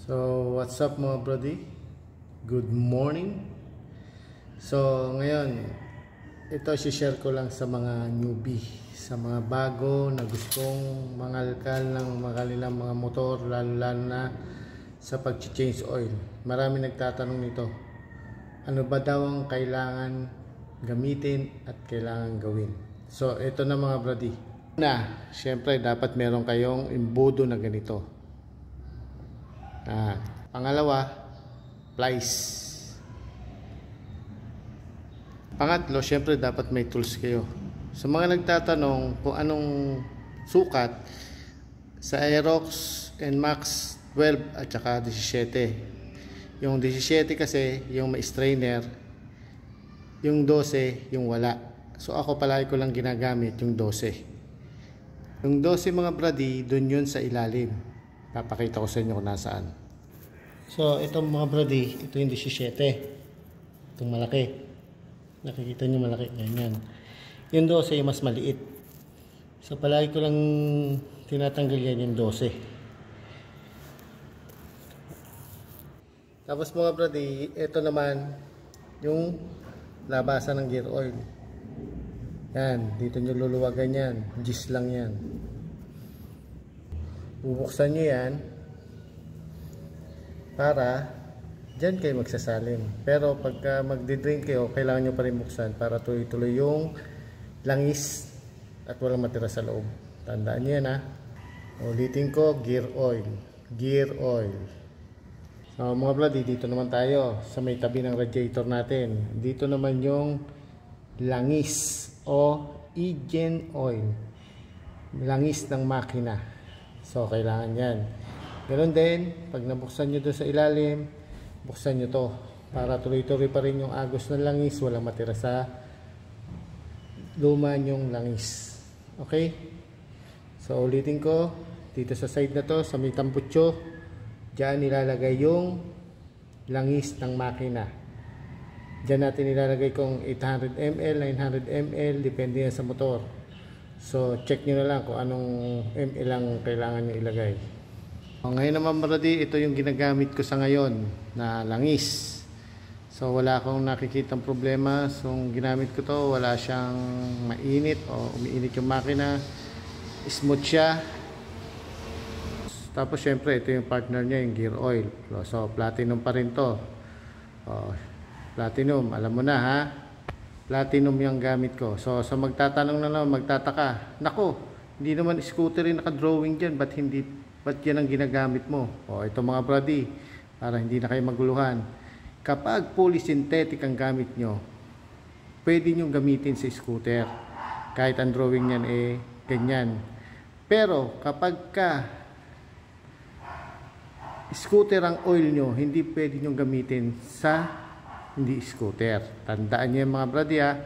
So, what's up mga brody? Good morning. So, ngayon, ito share ko lang sa mga newbie, sa mga bago na gustong mangalkal ng kanilang mga motor, lalo na sa pag-change oil. Marami nagtatanong nito. Ano ba daw ang kailangan gamitin at kailangan gawin? So, ito na mga brody. Una, syempre dapat meron kayong imbudo na ganito. Pangalawa, plies. Pangatlo, syempre dapat may tools kayo. Sa mga nagtatanong kung anong sukat sa Aerox NMAX 12 at saka 17. Yung 17 kasi yung may strainer, yung 12 yung wala. So ako palagi ko lang ginagamit yung 12. Yung 12 mga brady, dun yun sa ilalim. Papakita ko sa inyo kung nasaan. So, itong mga brady, ito yung 17. Itong malaki. Nakikita nyo malaki. Ganyan. Yung 12 yung mas maliit. So, palagi ko lang tinatanggal yan yung 12. Tapos mga brady, ito naman yung labasan ng gear oil. Yan. Dito nyo luluwagan yan. Gis lang yan. Bubuksan nyo yan para dyan kayo magsasalim. Pero pagka magdi-drink kayo, kailangan nyo pa rin buksan para tuloy-tuloy yung langis at walang matira sa loob. Tandaan nyo yan ha. Ulitin ko, gear oil. Gear oil. So mga bloody, dito naman tayo sa may tabi ng radiator natin. Dito naman yung langis o engine oil. Langis ng makina. So, kailangan yan. Ganon din, pag nabuksan nyo doon sa ilalim, buksan nyo to. Para tuloy-tuloy pa rin yung agos ng langis, walang matira sa luma nyong langis. Okay? So, ulitin ko, dito sa side na to, sa may tamputso, dyan nilalagay yung langis ng makina. Dyan natin nilalagay kung 800 ml, 900 ml, depende yan sa motor. So, check nyo na lang kung anong ml ang kailangan nyo ilagay. Ngayon naman brady, ito yung ginagamit ko sa ngayon na langis. So, wala akong nakikitang problema. So, ginamit ko to, wala siyang mainit o umiinit yung makina. Smooth siya. Tapos, syempre, ito yung partner niya, yung gear oil. So, platinum pa rin to. Platinum, alam mo na ha. Platinum yung gamit ko. So, sa magtatanong na naman, magtataka. Nako, hindi naman scooter yung naka-drawing dyan. Ba't yan ang ginagamit mo? Ito mga brady, para hindi na kayo maguluhan. Kapag polysynthetic ang gamit nyo, pwede nyo gamitin sa scooter. Kahit ang drawing yan ganyan. Pero, kapag scooter ang oil nyo, hindi pwede nyo gamitin sa hindi scooter. Tandaan niyo mga brady ha.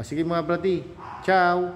Sige mga brady. Ciao!